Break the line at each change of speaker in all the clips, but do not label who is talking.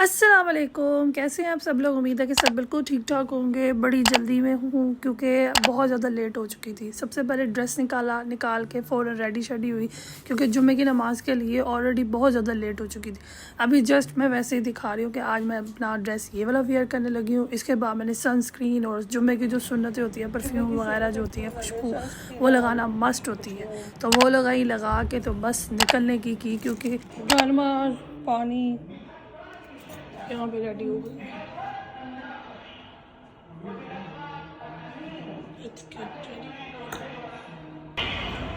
अस्सलाम वालेकुम, कैसे हैं आप सब लोग। उम्मीद है कि सब बिल्कुल ठीक ठाक होंगे। बड़ी जल्दी में हूँ क्योंकि बहुत ज़्यादा लेट हो चुकी थी। सबसे पहले ड्रेस निकाल के फ़ौरन रेडी शेडी हुई क्योंकि जुम्मे की नमाज़ के लिए ऑलरेडी बहुत ज़्यादा लेट हो चुकी थी। अभी जस्ट मैं वैसे ही दिखा रही हूँ कि आज मैं अपना ड्रेस ये वाला वेयर करने लगी हूँ। इसके बाद मैंने सनस्क्रीन और जुम्मे की जो सुन्नतें होती हैं, परफ्यूम वगैरह जो होती हैं, खुशबू, वो लगाना मस्ट होती है। तो वो लगा के तो बस निकलने की क्योंकि गर्मा पानी यहाँ पे रेडी हो गई।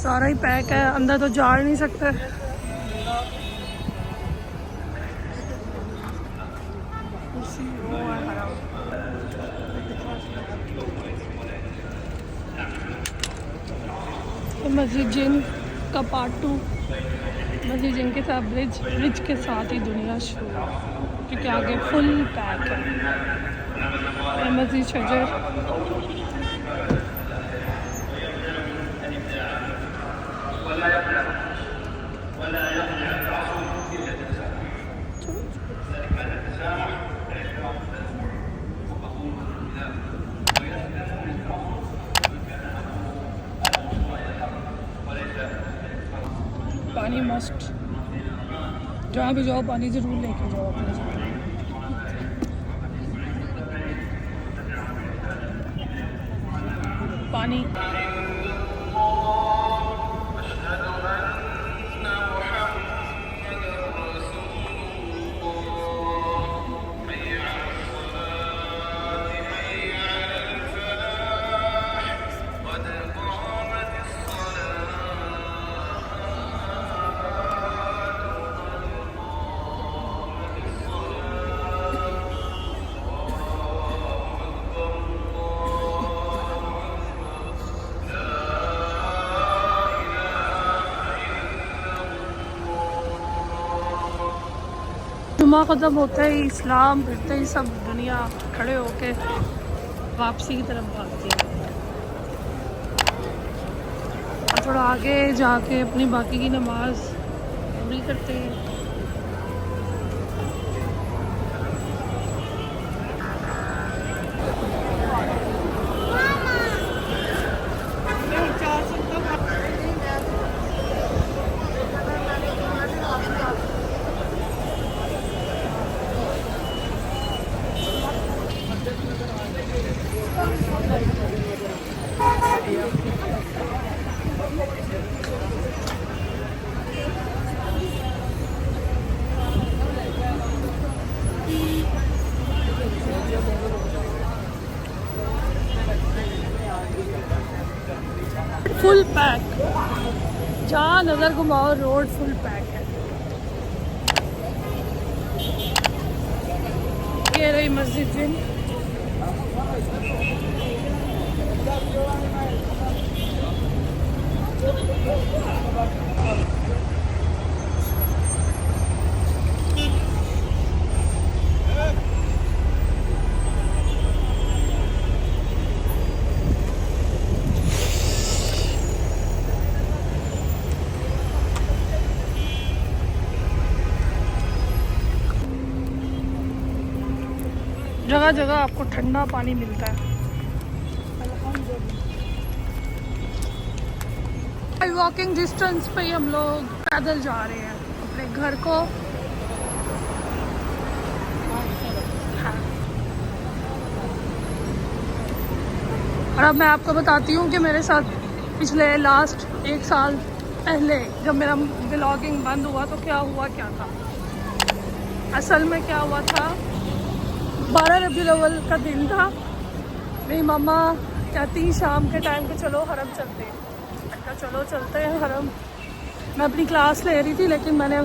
सारा ही पैक है, अंदर तो जा नहीं सकते। मस्जिद जिन का पार्ट 2, मस्जिद जिन के साथ ब्रिज के साथ ही दुनिया शुरू, क्योंकि आगे फुल पैक है। मस्जिद शजर पानी मस्ट, जहाँ भी जाओ पानी ज़रूर लेके जाओ अपने साथ। पानी जुम्मा ख़त्म होता ही इस्लाम फिरते ही सब दुनिया खड़े होके वापसी की तरफ भागती है। और थोड़ा आगे जाके अपनी बाकी की नमाज पूरी करते हैं। फुल पैक, जहाँ नज़र घुमाओ रोड फुल पैक है। ये रही मस्जिद जिन। जगह जगह आपको ठंडा पानी मिलता है। वॉकिंग डिस्टेंस पे ही हम लोग पैदल जा रहे हैं अपने घर को। हाँ। और अब मैं आपको बताती हूँ कि मेरे साथ पिछले लास्ट 1 साल पहले जब मेरा व्लॉगिंग बंद हुआ तो क्या हुआ क्या था। असल में क्या हुआ था, 12 रबीउल अव्वल का दिन था। मेरी मम्मा कहती शाम के टाइम पे चलो हरम चलते हैं। मैंने कहा चलो चलते हैं हरम। मैं अपनी क्लास ले रही थी लेकिन मैंने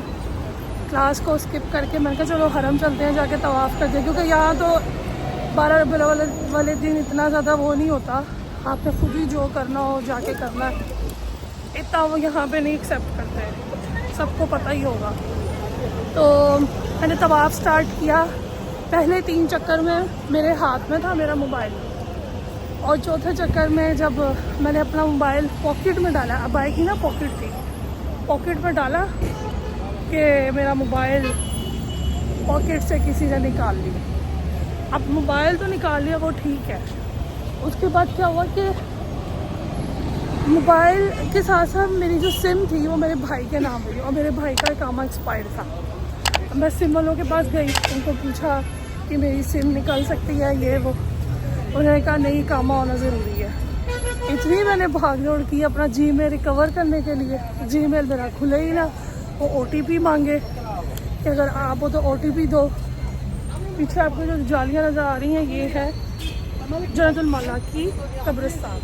क्लास को स्किप करके मैंने कहा चलो हरम चलते हैं, जाके तवाफ़ करते हैं, क्योंकि यहाँ तो 12 रबीउल अव्वल वाले दिन इतना ज़्यादा वो नहीं होता, आपने खुद ही जो करना हो जाके करना है, इतना वो यहाँ पे नहीं एक्सेप्ट करते हैं, सबको पता ही होगा। तो मैंने तवाफ़ स्टार्ट किया। पहले 3 चक्कर में मेरे हाथ में था मेरा मोबाइल, और चौथे चक्कर में जब मैंने अपना मोबाइल पॉकेट में डाला, अब बाइक ही ना पॉकेट थी, पॉकेट में डाला कि मेरा मोबाइल पॉकेट से किसी ने निकाल लिया। अब मोबाइल तो निकाल लिया वो ठीक है, उसके बाद क्या हुआ कि मोबाइल के साथ साथ मेरी जो सिम थी वो मेरे भाई के नाम हुई, और मेरे भाई का काम एक्सपायर्ड था। मैं सिम वालों के पास गई, उनको पूछा कि मेरी सिम निकल सकती है ये वो, उन्होंने कहा नहीं काम होना ज़रूरी है। इतनी मैंने भाग दौड़ की अपना जीमेल रिकवर करने के लिए, जीमेल मेरा खुले ही ना, वो OTP मांगे कि अगर आप हो तो OTP दो। पीछे आपको जो जालियाँ नज़र आ रही हैं ये है जन्नतुल मौला की कब्रिस्तान।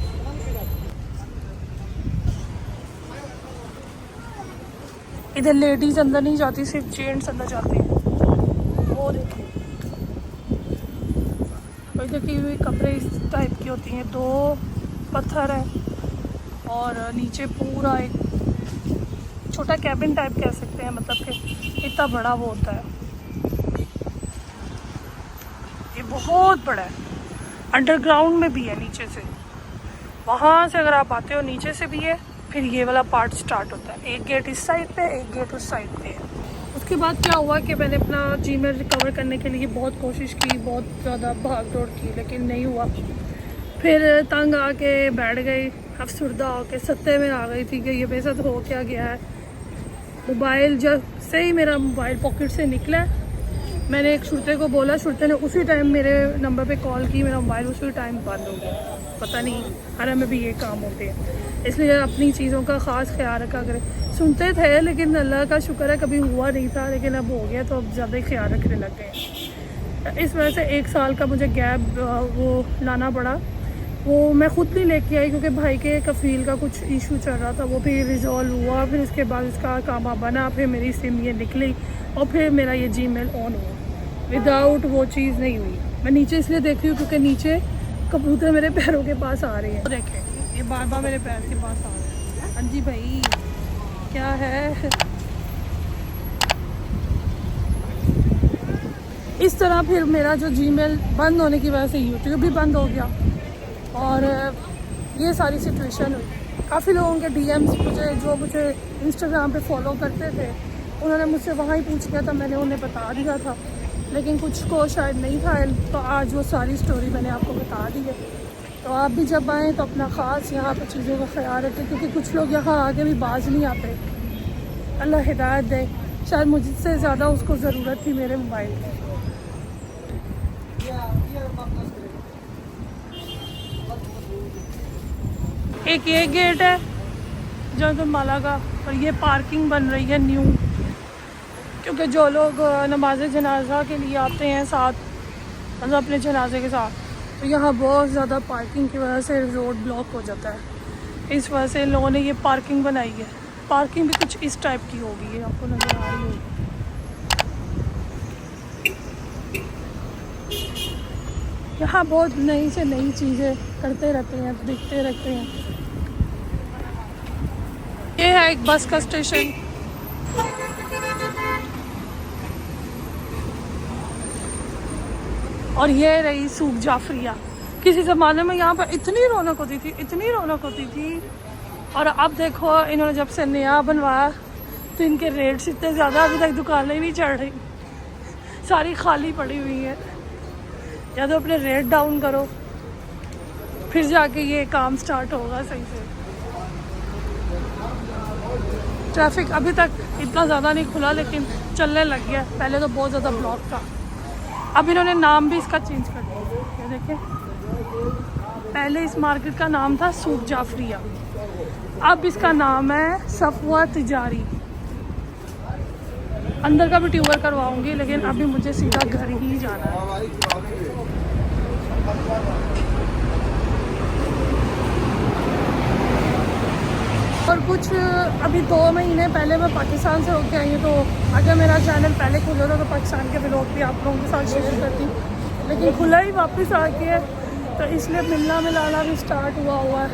इधर लेडीज़ अंदर नहीं जाती, सिर्फ जेंट्स अंदर जाते हैं। वो देखिए देखी हुई कब्रें इस टाइप की होती हैं, 2 पत्थर है और नीचे पूरा एक छोटा कैबिन टाइप कह सकते हैं, मतलब कि इतना बड़ा वो होता है। ये बहुत बड़ा है, अंडरग्राउंड में भी है, नीचे से, वहाँ से अगर आप आते हो नीचे से भी है, फिर ये वाला पार्ट स्टार्ट होता है। एक गेट इस साइड पे, एक गेट उस साइड पे है। उसके बाद क्या हुआ कि मैंने अपना जीमेल रिकवर करने के लिए बहुत कोशिश की, बहुत ज़्यादा भाग दौड़ की, लेकिन नहीं हुआ। फिर तंग आके बैठ गई, अफसरदा होके सत्ते में आ गई थी कि ये मेरे साथ हो क्या गया है। मोबाइल जब से ही मेरा मोबाइल पॉकेट से निकला, मैंने एक शुरते को बोला, शुरते ने उसी टाइम मेरे नंबर पे कॉल की, मेरा मोबाइल उसी टाइम बंद हो गया। पता नहीं हरम में भी ये काम होते हैं, इसलिए अपनी चीज़ों का ख़ास ख्याल रखा करें। सुनते थे लेकिन अल्लाह का शुक्र है कभी हुआ नहीं था, लेकिन अब हो गया तो अब ज़्यादा ही ख्याल रखने लग गए। इस वजह से 1 साल का मुझे गैप वो लाना पड़ा। वो मैं ख़ुद नहीं लेके आई क्योंकि भाई के कफ़ील का कुछ इशू चल रहा था, वो फिर रिजॉल्व हुआ, फिर उसके बाद उसका कामा बना, फिर मेरी सिम ये निकली और फिर मेरा ये जीमेल ऑन हुआ। विदाउट वो चीज़ नहीं हुई। मैं नीचे इसलिए देख रही हूँ क्योंकि नीचे कबूतर मेरे पैरों के पास आ रहे हैं। देखें ये बार बार मेरे पैर के पास आ रहे हैं। हाँ जी भाई क्या है, इस तरह फिर मेरा जो जीमेल बंद होने की वजह से यूट्यूब भी बंद हो गया और ये सारी सिचुएशन हुई। काफ़ी लोगों के DMs मुझे इंस्टाग्राम पे फॉलो करते थे, उन्होंने मुझसे वहाँ ही पूछ लिया था, मैंने उन्हें बता दिया था, लेकिन कुछ को शायद नहीं था, तो आज वो सारी स्टोरी मैंने आपको बता दी है। तो आप भी जब आएँ तो अपना ख़ास यहाँ पर चीज़ों का ख्याल रखें, क्योंकि कुछ लोग यहाँ आके भी बाज नहीं आते। अल्लाह हिदायत दे, शायद मुझसे ज़्यादा उसको ज़रूरत थी मेरे मोबाइल की। एक ये गेट है जन्नतुल मौला का, और ये पार्किंग बन रही है न्यू, क्योंकि जो लोग नमाज जनाजा के लिए आते हैं साथ, मतलब अपने जनाजे के साथ, तो यहाँ बहुत ज़्यादा पार्किंग की वजह से रोड ब्लॉक हो जाता है। इस वजह से इन लोगों ने ये पार्किंग बनाई है। पार्किंग भी कुछ इस टाइप की होगी, ये आपको नज़र आ रही होगी। यहाँ बहुत नई से नई चीज़ें करते रहते हैं, दिखते रहते हैं। ये है एक बस का स्टेशन। और ये रही सूख जाफरिया। किसी ज़माने में यहाँ पर इतनी रौनक होती थी, इतनी रौनक होती थी, और अब देखो इन्होंने जब से नया बनवाया तो इनके रेट्स इतने ज़्यादा, अभी तक दुकानें नहीं चढ़ रही, सारी खाली पड़ी हुई हैं। या तो अपने रेट डाउन करो, फिर जाके ये काम स्टार्ट होगा सही से। ट्रैफिक अभी तक इतना ज़्यादा नहीं खुला, लेकिन चलने लग गया। पहले तो बहुत ज़्यादा ब्लॉक था, अब इन्होंने नाम भी इसका चेंज कर दिया। ये देखिए पहले इस मार्केट का नाम था सूक जाफरिया, अब इसका नाम है सफवा तिजारी। अंदर का भी टूर करवाऊंगी, लेकिन अभी मुझे सीधा घर ही जाना है। और कुछ अभी 2 महीने पहले मैं पाकिस्तान से होके आई हूँ, तो अगर मेरा चैनल पहले खुला था तो पाकिस्तान के व्लॉग भी आप लोगों के साथ शेयर करती, लेकिन खुला ही वापस आ गया है, तो इसलिए मिलना मिलाना भी स्टार्ट हुआ है।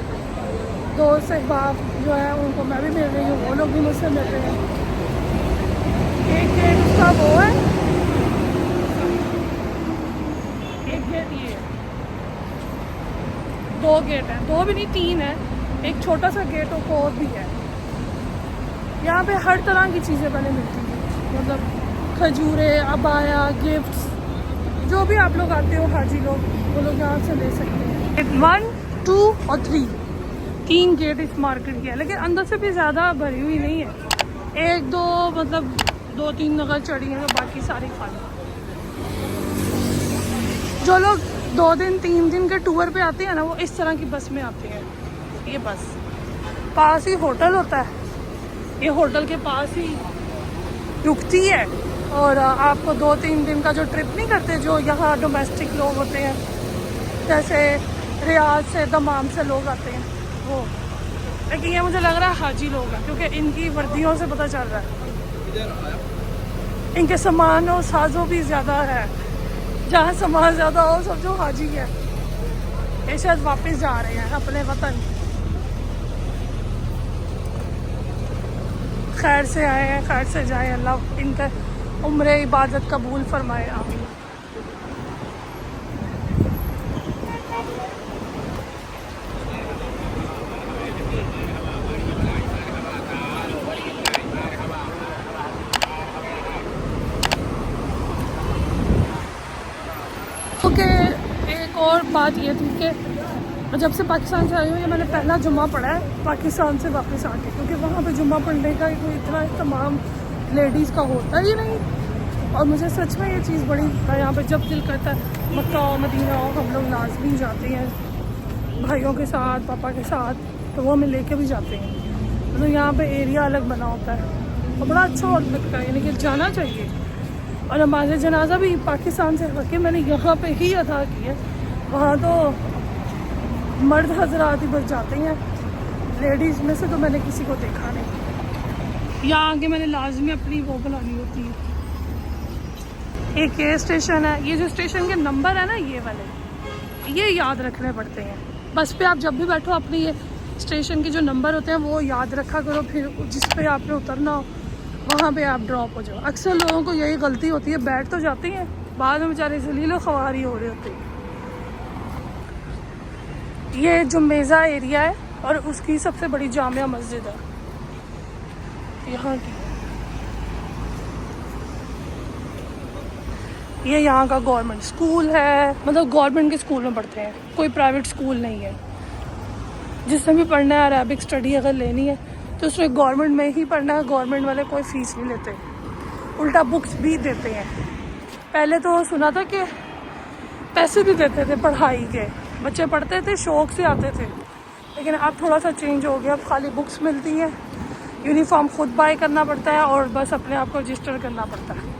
दोस्त अहबाब जो है उनको मैं भी मिल रही हूँ, वो लोग भी मुझसे मिल रहे हैं। एक गेट उसका वो है, एक गेट ये है, 2 गेट हैं, 2 भी नहीं 3 है, एक छोटा सा गेट और भी है। यहाँ पे हर तरह की चीज़ें पहले मिलती हैं, मतलब खजूरे, अबाया, गिफ्ट्स, जो भी आप लोग आते हो हाजी लोग, वो लोग यहाँ से ले सकते हैं। गेट 1, 2 और 3 गेट इस मार्केट की है, लेकिन अंदर से भी ज़्यादा भरी हुई नहीं है। 1-2 मतलब 2-3 नगर चढ़ी हैं, तो बाकी सारी खाली। जो लोग 2 दिन 3 दिन के टूर पे आते हैं ना, वो इस तरह की बस में आते हैं। ये बस पास ही होटल होता है, ये होटल के पास ही रुकती है, और आपको 2-3 दिन का जो ट्रिप नहीं करते, जो यहाँ डोमेस्टिक लोग होते हैं, जैसे रियाद से दमाम से लोग आते हैं वो, लेकिन ये मुझे लग रहा है हाजी लोग हैं, क्योंकि इनकी वर्दियों से पता चल रहा है। इनके सामान और साजों भी ज़्यादा है, जहाँ सामान ज़्यादा हो समझो हाजी है। ये शायद वापस जा रहे हैं अपने वतन, खैर से आए हैं, खैर से जाए, अल्लाह इनका उम्र इबादत कबूल फरमाए, आमीन। ओके, एक और बात ये थी कि जब से पाकिस्तान से आई हूँ, ये मैंने पहला जुम्मा पढ़ा है पाकिस्तान से वापस आके, क्योंकि वहाँ पे जुम्मा पढ़ने का कोई इतना तमाम लेडीज़ का होता ही नहीं। और मुझे सच में ये चीज़ बड़ी, यहाँ पे जब दिल करता है मक्का और मदीना और हम लोग लाजमी जाते हैं भाइयों के साथ, पापा के साथ, तो वो हमें लेके भी जाते हैं। मतलब यहाँ पे एरिया अलग बना होता है और बड़ा अच्छा और लगता है, यानी कि जाना चाहिए। और नमाज जनाजा भी पाकिस्तान से होकर मैंने यहाँ पे ही अदा की है, वहाँ तो मर्द हजरात ही बस जाते हैं, लेडीज़ में से तो मैंने किसी को देखा नहीं। यहाँ आके मैंने लाजमी अपनी वो बुलानी होती है। एक ये स्टेशन है, ये जो स्टेशन के नंबर है ना, ये वाले ये याद रखने पड़ते हैं। बस पे आप जब भी बैठो अपनी ये स्टेशन के जो नंबर होते हैं वो याद रखा करो, फिर जिस पे आपने उतरना हो वहाँ पे आप ड्रॉप हो जाओ। अक्सर लोगों को यही गलती होती है, बैठ तो जाती हैं, बाद में बेचारे जलीलो ख्वारी हो रहे होते हैं। ये जुम्मेज़ा एरिया है और उसकी सबसे बड़ी जामिया मस्जिद है यहाँ की। ये यहाँ का गवर्नमेंट स्कूल है, मतलब गवर्नमेंट के स्कूल में पढ़ते हैं, कोई प्राइवेट स्कूल नहीं है। जिसने भी पढ़ना है, अरेबिक स्टडी अगर लेनी है तो उसमें गवर्नमेंट में ही पढ़ना है। गवर्नमेंट वाले कोई फ़ीस नहीं लेते, उल्टा बुक्स भी देते हैं। पहले तो सुना था कि पैसे भी देते थे पढ़ाई के, बच्चे पढ़ते थे, शौक़ से आते थे, लेकिन अब थोड़ा सा चेंज हो गया। अब खाली बुक्स मिलती हैं, यूनिफॉर्म खुद बाय करना पड़ता है और बस अपने आप को रजिस्टर करना पड़ता है।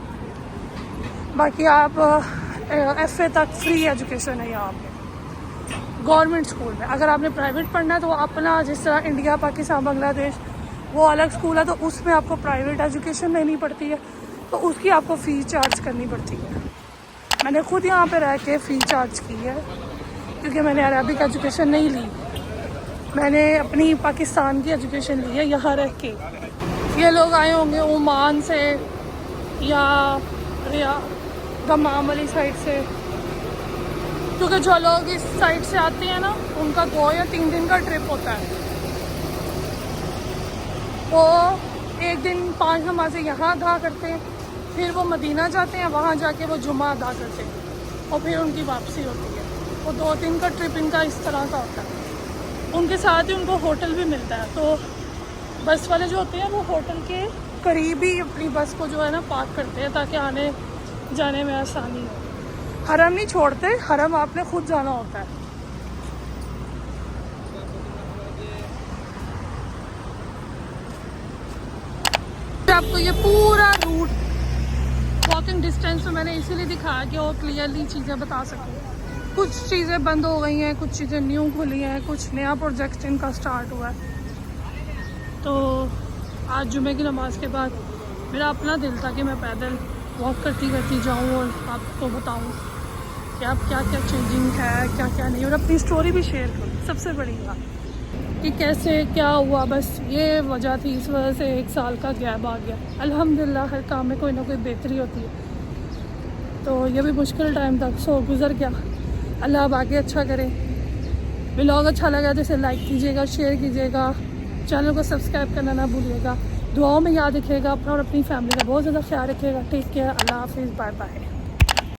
बाकी आप FA तक फ्री एजुकेशन है यहाँ पे गवर्नमेंट स्कूल में। अगर आपने प्राइवेट पढ़ना है तो अपना, जिस तरह इंडिया, पाकिस्तान, बांग्लादेश वो अलग स्कूल है, तो उसमें आपको प्राइवेट एजुकेशन लेनी पड़ती है, तो उसकी आपको फ़ीस चार्ज करनी पड़ती है। मैंने खुद यहाँ पे रह के फ़ी चार्ज की है, क्योंकि मैंने अरबिक एजुकेशन नहीं ली, मैंने अपनी पाकिस्तान की एजुकेशन ली है यहाँ रह के। ये लोग आए होंगे ओमान से या दमाम वाली साइड से, क्योंकि जो लोग इस साइड से आते हैं ना, उनका 2 या 3 दिन का ट्रिप होता है। वो एक दिन 5 नमाज़ें यहाँ अदा करते हैं, फिर वो मदीना जाते हैं, वहाँ जाके वो जुमा अदा करते हैं और फिर उनकी वापसी होती है। वो 2 दिन का ट्रिप इनका इस तरह का होता है। उनके साथ ही उनको होटल भी मिलता है, तो बस वाले जो होते हैं वो होटल के करीब ही अपनी बस को जो है ना पार्क करते हैं, ताकि आने जाने में आसानी हो। हरम नहीं छोड़ते, हरम आपने खुद जाना होता है। आपको ये पूरा रूट वॉकिंग डिस्टेंस में मैंने इसीलिए दिखाया कि और क्लियरली चीज़ें बता सकूँ। कुछ चीज़ें बंद हो गई हैं, कुछ चीज़ें न्यू खुली हैं, कुछ नया प्रोजेक्ट इनका स्टार्ट हुआ है। तो आज जुमे की नमाज़ के बाद मेरा अपना दिल था कि मैं पैदल वॉक करती करती जाऊँ और आपको बताऊँ कि आप क्या क्या चेंजिंग है, क्या क्या नहीं, और अपनी स्टोरी भी शेयर करूँ। सबसे बड़ी बात कि कैसे क्या हुआ, बस ये वजह थी, इस वजह से 1 साल का गैप आ गया। अल्हम्दुलिल्लाह हर काम में कोई ना कोई बेहतरी होती है। तो ये भी मुश्किल टाइम था, सो गुजर गया। अल्लाह अब आगे अच्छा करे। व्लॉग अच्छा लगा तो इसे लाइक कीजिएगा, शेयर कीजिएगा, चैनल को सब्सक्राइब करना ना भूलिएगा। दुआओं में याद रखिएगा अपना और अपनी फैमिली का बहुत ज़्यादा ख्याल रखिएगा। टेक केयर, अल्लाह हाफिज़, बाय बाय।